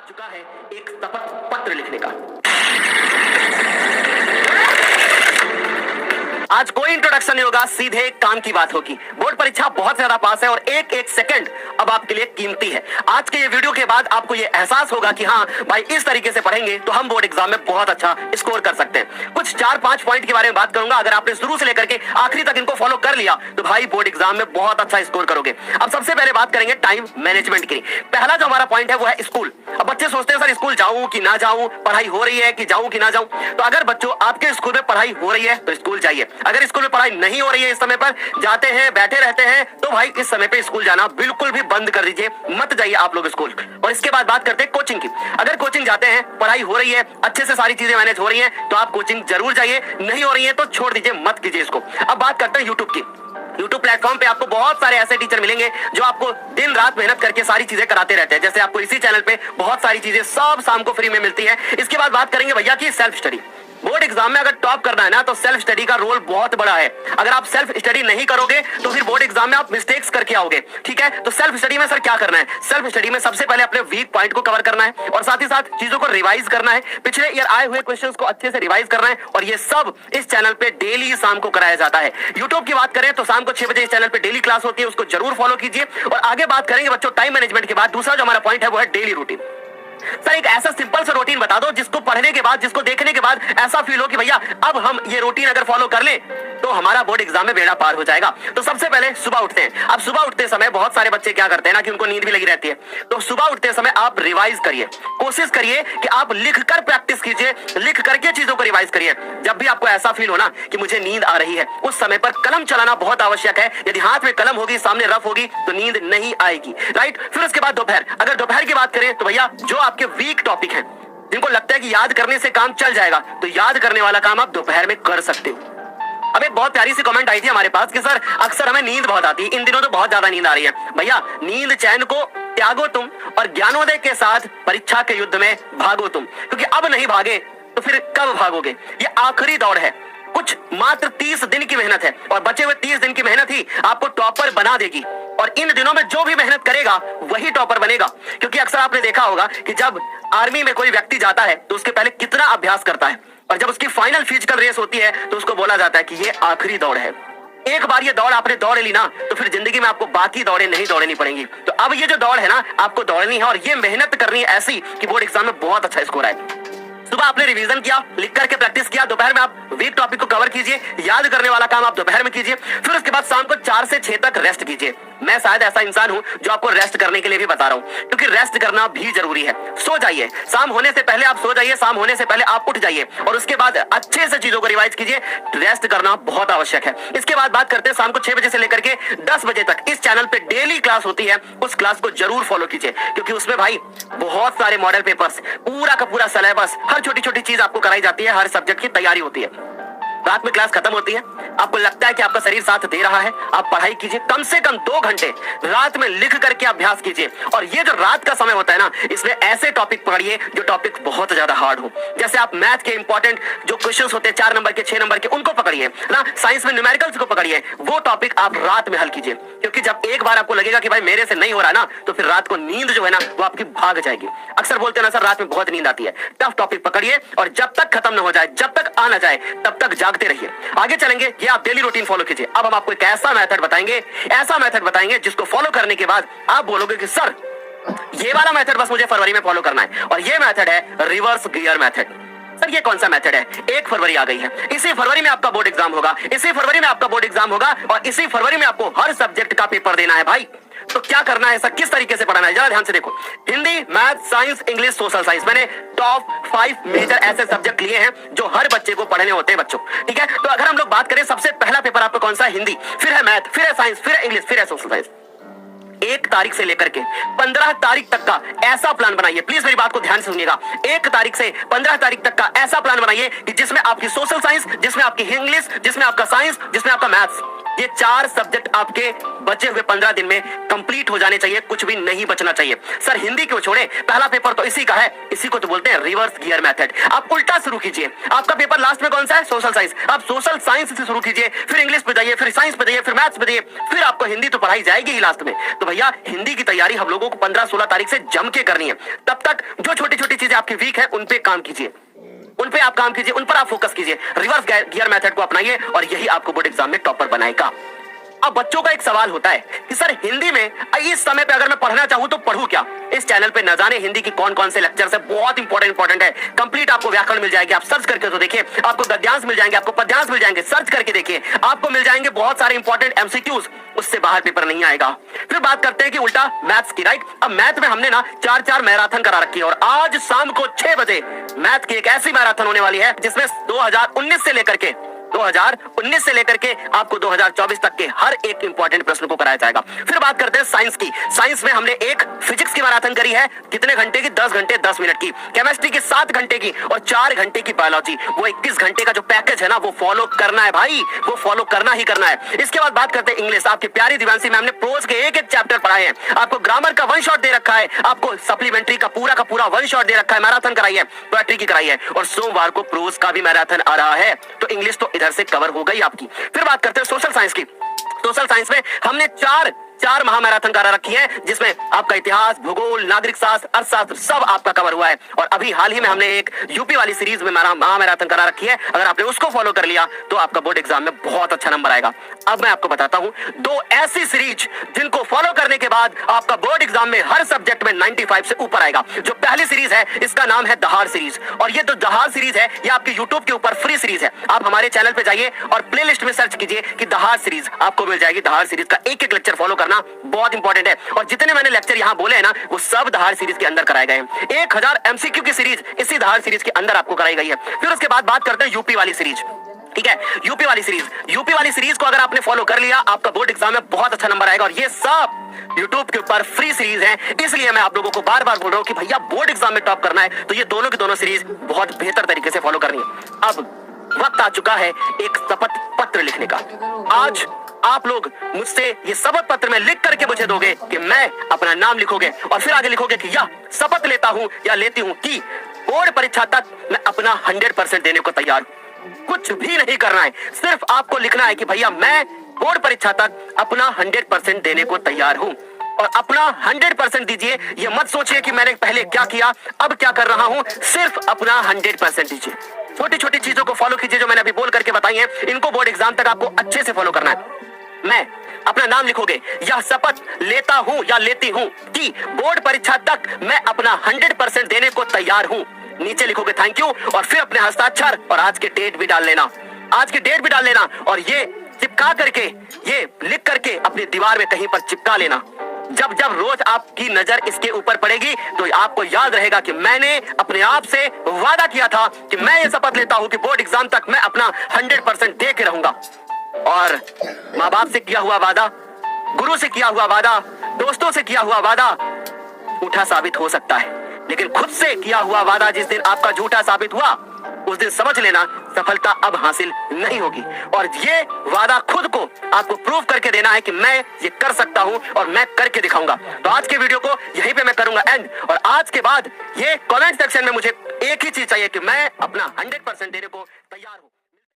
चुका है एक शपथ पत्र लिखने का। आज कोई इंट्रोडक्शन नहीं होगा, सीधे काम की बात होगी। बोर्ड परीक्षा बहुत ज्यादा पास है और एक एक सेकंड अब आपके लिए कीमती है। आज के ये वीडियो के बाद आपको ये एहसास होगा कि हाँ भाई, इस तरीके से पढ़ेंगे तो हम बोर्ड एग्जाम में बहुत अच्छा स्कोर कर सकते हैं। कुछ 4-5 पॉइंट के बारे में बात करूंगा। अगर आपने शुरू से लेकर के आखिरी तक इनको फॉलो कर लिया तो भाई बोर्ड एग्जाम में बहुत अच्छा स्कोर करोगे। अब सबसे पहले बात करेंगे टाइम मैनेजमेंट की। पहला जो हमारा पॉइंट है वो है स्कूल। अब बच्चे सोचते हैं सर स्कूल जाऊं कि ना जाऊं, पढ़ाई हो रही है कि जाऊं कि ना जाऊं। तो अगर बच्चों आपके स्कूल में पढ़ाई हो रही है तो स्कूल जाइए। अगर स्कूल में पढ़ाई नहीं हो रही है, इस समय पर जाते हैं बैठे रहते हैं, तो भाई इस समय पे स्कूल जाना बिल्कुल भी बंद कर दीजिए, मत जाइए आप लोग स्कूल। और इसके बाद बात करते हैं कोचिंग की। अगर कोचिंग जाते हैं, पढ़ाई हो रही है, अच्छे से सारी चीजें मैनेज हो रही हैं, तो आप कोचिंग जरूर जाइए। नहीं हो रही है तो छोड़ दीजिए, मत कीजिए इसको। अब बात करते हैं यूट्यूब की। YouTube प्लेटफॉर्म पे आपको बहुत सारे ऐसे टीचर मिलेंगे जो आपको दिन रात मेहनत करके सारी चीजें कराते रहते हैं। जैसे आपको इसी चैनल पे बहुत सारी चीजें सब शाम को फ्री में मिलती है। इसके बाद बात करेंगे भैया की सेल्फ स्टडी। बोर्ड एग्जाम में अगर टॉप करना है ना तो सेल्फ स्टडी का रोल बहुत बड़ा है। अगर आप सेल्फ स्टडी नहीं करोगे तो फिर बोर्ड एग्जाम में आप मिस्टेक्स करके आओगे। ठीक है, तो सेल्फ स्टडी में सर क्या करना है? सेल्फ स्टडी में सबसे पहले अपने वीक पॉइंट को कवर करना है और साथ ही साथ चीजों को रिवाइज करना है। पिछले ईयर आए हुए क्वेश्चंस को अच्छे से रिवाइज करना है और ये सब इस चैनल पे डेली शाम को कराया जाता है। यूट्यूब की बात करें तो शाम को 6 बजे इस चैनल पे डेली क्लास होती है, उसको जरूर फॉलो कीजिए। और आगे बात करेंगे बच्चों टाइम मैनेजमेंट के बाद दूसरा जो हमारा पॉइंट है वो है डेली रूटीन। सर एक ऐसा सिंपल सा रूटीन बता दो जिसको पढ़ने के बाद, जिसको देखने के बाद ऐसा फील हो कि भैया अब हम ये रूटीन अगर फॉलो कर ले तो हमारा बोर्ड एग्जाम में बेड़ा पार हो जाएगा। तो सबसे पहले सुबह उठते हैं। अब सुबह उठते समय बहुत सारे बच्चे क्या करते हैं ना कि उनको नींद भी लगी रहती है। तो सुबह उठते समय आप रिवाइज करिए, कोशिश करिए कि आप लिखकर प्रैक्टिस कीजिए, लिख करके चीजों को रिवाइज करिए। जब भी आपको ऐसा फील हो ना कि मुझे नींद आ रही है, उस समय पर कलम चलाना बहुत आवश्यक है। यदि हाथ में कलम होगी, सामने रफ होगी तो नींद नहीं आएगी। राइट, फिर उसके बाद दोपहर। अगर दोपहर की बात करें तो भैया जो आपके वीक टॉपिक है, जिनको लगता है कि याद करने से काम चल जाएगा, तो याद करने वाला काम आप दोपहर में कर सकते हो। अब एक बहुत प्यारी सी कमेंट आई थी हमारे पास कि सर अक्सर हमें नींद बहुत आती है, इन दिनों तो बहुत ज्यादा नींद आ रही है। भैया नींद चैन को त्यागो तुम और ज्ञानोदय के साथ परीक्षा के युद्ध में भागो तुम, क्योंकि अब नहीं भागे तो फिर कब भागोगे? ये आखिरी दौड़ है। कुछ मात्र 30 दिन की मेहनत है और बचे हुए 30 दिन की मेहनत ही आपको टॉपर बना देगी। और इन दिनों में जो भी मेहनत करेगा वही टॉपर बनेगा। क्योंकि अक्सर आपने देखा होगा कि जब आर्मी में कोई व्यक्ति जाता है तो उसके पहले कितना अभ्यास करता है, और जब उसकी फाइनल फिजिकल रेस होती है तो उसको बोला जाता है कि ये आखिरी दौड़ है। एक बार ये दौड़ आपने दौड़ ली ना तो फिर जिंदगी में आपको बाकी दौड़े नहीं दौड़नी पड़ेंगी। तो अब ये जो दौड़ है ना आपको दौड़नी है और ये मेहनत करनी है ऐसी कि बोर्ड एग्जाम में बहुत अच्छा स्कोर आए। सुबह आपने रिवीजन किया, लिख करके प्रैक्टिस किया, दोपहर में आप वीक टॉपिक को कवर कीजिए, याद करने वाला काम आप दोपहर में कीजिए। फिर उसके बाद शाम को 4 से 6 तक रेस्ट कीजिए। मैं शायद ऐसा इंसान हूं जो आपको रेस्ट करने के लिए भी बता रहा हूं, क्योंकि रेस्ट करना भी जरूरी है। सो जाइए, शाम होने से पहले आप सो जाइए, शाम होने से पहले आप उठ जाइए और उसके बाद अच्छे से चीजों को रिवाइज कीजिए। रेस्ट करना बहुत आवश्यक है। इसके बाद बात करते हैं शाम को 6 बजे से लेकर के 10 बजे तक इस चैनल पे डेली क्लास होती है। उस क्लास को जरूर फॉलो कीजिए, क्योंकि उसमें भाई बहुत सारे मॉडल पेपर्स, पूरा का पूरा सिलेबस, हर छोटी छोटी चीज आपको कराई जाती है, हर सब्जेक्ट की तैयारी होती है। रात में क्लास खत्म होती है, आपको लगता है कि आपका शरीर साथ दे रहा है, आप पढ़ाई कीजिए, कम से कम 2 घंटे रात में लिख करके अभ्यास कीजिए। और ये जो रात का समय होता है ना, इसमें ऐसे टॉपिक पढ़िए जो टॉपिक बहुत ज्यादा हार्ड हो। जैसे आप मैथ के इंपॉर्टेंट जो क्वेश्चंस होते हैं 4 नंबर के, 6 नंबर के, उनको पकड़िए ना। साइंस में न्यूमेरिकल्स को पकड़िए, वो टॉपिक आप रात में हल कीजिए। क्योंकि जब एक बार आपको लगेगा कि भाई मेरे से नहीं हो रहा ना, तो फिर रात को नींद जो है ना वो आपकी भाग जाएगी। अक्सर बोलते हैं ना सर रात में बहुत नींद आती है। टफ टॉपिक पकड़िए और जब तक खत्म ना हो जाए, जब तक आ ना जाए, तब तक जागते रहिए। आगे चलेंगे, ये आप डेली रूटीन फॉलो कीजिए। अब हम आपको एक ऐसा मेथड बताएंगे जिसको फॉलो करने के बाद आप बोलोगे कि सर ये वाला मेथड बस मुझे फरवरी में फॉलो करना है। और ये मेथड है रिवर्स गियर मेथड। सर ये कौन सा मेथड है? 1 फरवरी आ गई है, इसी फरवरी में आपका बोर्ड एग्जाम होगा, इसी फरवरी में आपका बोर्ड एग्जाम होगा और इसी फरवरी में आपको हर सब्जेक्ट का पेपर देना है भाई। तो क्या करना है, सर किस तरीके से पढ़ना है, जरा ध्यान से देखो। Hindi, math, science, English, social science, मैंने टॉप 5 मेजर ऐसे सब्जेक्ट लिए हैं जो हर बच्चे को पढ़ने होते हैं बच्चों। ठीक है, तो अगर हम लोग बात करें सबसे पहला पेपर आपका कौन सा है? हिंदी, फिर है मैथ, फिर है साइंस, फिर है इंग्लिश, फिर है सोशल साइंस। 1 तारीख से लेकर के 15 तारीख तक का ऐसा प्लान बनाइए, प्लीज मेरी बात को ध्यान से सुनिएगा। 1 तारीख से 15 तारीख तक का ऐसा प्लान बनाइए कि जिसमें आपकी सोशल साइंस, जिसमें आपकी इंग्लिश, जिसमें आपका साइंस, जिसमें आपका मैथ्स, ये 4 सब्जेक्ट आपके बचे हुए 15 दिन में कंप्लीट हो जाने चाहिए, कुछ भी नहीं बचना चाहिए। सर हिंदी क्यों छोड़े, पहला पेपर तो इसी का है, इसी को तो बोलते हैं रिवर्स गियर मेथड। आप उल्टा शुरू कीजिए। आपका पेपर लास्ट में कौन सा है, सोशल साइंस। आप सोशल साइंस से शुरू कीजिए, फिर इंग्लिश पे जाइए, फिर साइंस पे जाइए, फिर मैथ्स पे जाइए, फिर आपको हिंदी तो पढ़ाई जाएगी ही लास्ट में। तो भैया हिंदी की तैयारी हम लोगों को 15-16 तारीख से जम के करनी है। तब तक जो छोटी छोटी चीजें आपकी वीक है उन पे काम कीजिए, उन पे आप काम कीजिए, उन पर आप फोकस कीजिए, रिवर्स गियर मेथड को अपनाइए और यही आपको बोर्ड एग्जाम में टॉपर बनाएगा। अब बच्चों का एक सवाल होता है कि सर हिंदी में इस समय पे अगर मैं पढ़ना चाहूं तो पढ़ूं क्या। इस चैनल पे न जाने हिंदी की कौन कौन से लेक्चर्स है, बहुत इंपॉर्टेंट है। कंप्लीट आपको व्याकरण मिल जाएगी, आप सर्च करके तो देखिए। आपको गद्यांश मिल जाएंगे, आपको पद्यांश मिल जाएंगे, सर्च करके देखिए। आपको मिल जाएंगे बहुत सारे इंपॉर्टेंट एमसीक्यूज, उससे बाहर पेपर नहीं आएगा। फिर बात करते हैं कि उल्टा मैथ्स की, राइट। अब मैथ में हमने ना 4-4 मैराथन करा रखी है और आज शाम को 6 बजे मैथ की एक ऐसी मैराथन होने वाली है जिसमें 2019 से लेकर के आपको 2024 तक के हर एक इंपॉर्टेंट प्रश्न को कराया जाएगा। फिर बात करते हैं साइंस की। साइंस में हमने एक फिजिक्स की मैराथन करी है, कितने घंटे की, 10 घंटे 10 मिनट की। केमिस्ट्री की 7 घंटे की और 4 घंटे की बायोलॉजी। वो 21 घंटे का जो पैकेज है ना, वो फॉलो करना है भाई, वो फॉलो करना ही करना है। इसके बाद बात करते हैं इंग्लिश। आपकी प्यारी दिवांशी मैम ने प्रोज के एक चैप्टर पढ़ाए हैं, आपको ग्रामर का 1 शॉट दे रखा है, आपको सप्लीमेंट्री का पूरा 1 शॉट दे रखा है, मैराथन कराई है, पोएट्री की कराई है और सोमवार को प्रोज का भी मैराथन आ रहा है। तो इंग्लिश तो इधर से कवर हो गई आपकी। फिर बात करते हैं सोशल साइंस की। सोशल साइंस में हमने 4 महामैराथन करा रखी है, जिसमें आपका इतिहास, भूगोल, नागरिक शास्त्र, अर्थशास्त्र सब आपका कवर हुआ है। और अभी हाल ही में हमने एक यूपी वाली सीरीज में महामैराथन करा रखी है। अगर आपने उसको फॉलो कर लिया तो आपका बोर्ड एग्जाम में बहुत अच्छा नंबर आएगा। अब मैं आपको बताता हूं 2 ऐसी सीरीज जिनको फॉलो करने के बाद आपका बोर्ड एग्जाम में हर सब्जेक्ट में 95 से ऊपर आएगा। जो पहली सीरीज है इसका नाम है दहाड़ सीरीज, और ये जो दहाड़ सीरीज है ये आपके यूट्यूब के ऊपर फ्री सीरीज है। आप हमारे चैनल पे जाइए और प्ले लिस्ट में सर्च कीजिए कि दहाड़ सीरीज, आपको मिल जाएगी। दहाड़ सीरीज का एक लेक्चर फॉलो करना बहुत इंपॉर्टेंट है और जितने मैंने लेक्चर यहां बोले हैं ना, वो सब दहाड़ सीरीज के अंदर कराए गए हैं। 1000 एमसीक्यू की सीरीज इसी दहाड़ सीरीज के अंदर आपको कराई गई है। फिर उसके बाद बात करते हैं यूपी वाली सीरीज, ठीक है। यूपी वाली सीरीज को अगर आपने फॉलो कर लिया, आपका बोर्ड एग्जाम में बहुत अच्छा नंबर आएगा। और ये सब यूट्यूब के ऊपर फ्री सीरीज है, इसलिए मैं आप लोगों को बार बार बोल रहा हूं कि भैया बोर्ड एग्जाम में टॉप करना है तो ये दोनों की दोनों सीरीज बहुत बेहतर तरीके से फॉलो करनी है। अब वक्त आ चुका है एक शपथ पत्र लिखने का। आज आप लोग मुझसे ये शपथ पत्र में लिख करके मुझे दोगे कि मैं अपना नाम लिखोगे और फिर आगे लिखोगे कि यह शपथ लेता हूं या लेती हूं कि बोर्ड परीक्षा तक मैं अपना 100% देने को तैयार हूं। कुछ भी नहीं करना है, सिर्फ आपको लिखना है कि भैया मैं बोर्ड परीक्षा तक अपना 100% देने को तैयार हूं। और अपना 100% दीजिए, ये मत सोचिए कि मैंने पहले क्या किया अब क्या कर रहा हूं, सिर्फ अपना 100% दीजिए। छोटी छोटी चीजों को फॉलो कीजिए जो मैंने अभी बोल करके बताई हैं, इनको बोर्ड एग्जाम तक आपको अच्छे से फॉलो करना है। मैं अपना नाम लिखोगे, यह शपथ लेता हूं या लेती हूं कि बोर्ड परीक्षा तक मैं अपना 100% देने को तैयार हूं। नीचे लिखोगे थैंक यू और फिर अपने हस्ताक्षर और आज की डेट भी डाल लेना, और ये चिपका करके, ये लिख करके अपनी दीवार में कहीं पर चिपका लेना। जब जब रोज आपकी नजर इसके ऊपर पड़ेगी तो आपको याद रहेगा कि मैंने अपने आप से वादा किया था कि मैं ये शपथ लेता हूं कि बोर्ड एग्जाम तक मैं अपना 100% दे के रहूंगा। और माँ बाप से किया हुआ वादा, गुरु से किया हुआ वादा, दोस्तों से किया हुआ वादा झूठा साबित हो सकता है, लेकिन खुद से किया हुआ वादा जिस दिन आपका झूठा साबित हुआ उस दिन समझ लेना सफलता अब हासिल नहीं होगी। और ये वादा खुद को आपको प्रूव करके देना है कि मैं ये कर सकता हूं और मैं करके दिखाऊंगा। तो आज के वीडियो को यहीं पे मैं करूंगा एंड, और आज के बाद ये कमेंट सेक्शन में मुझे एक ही चीज चाहिए कि मैं अपना 100% देने को तैयार हूं।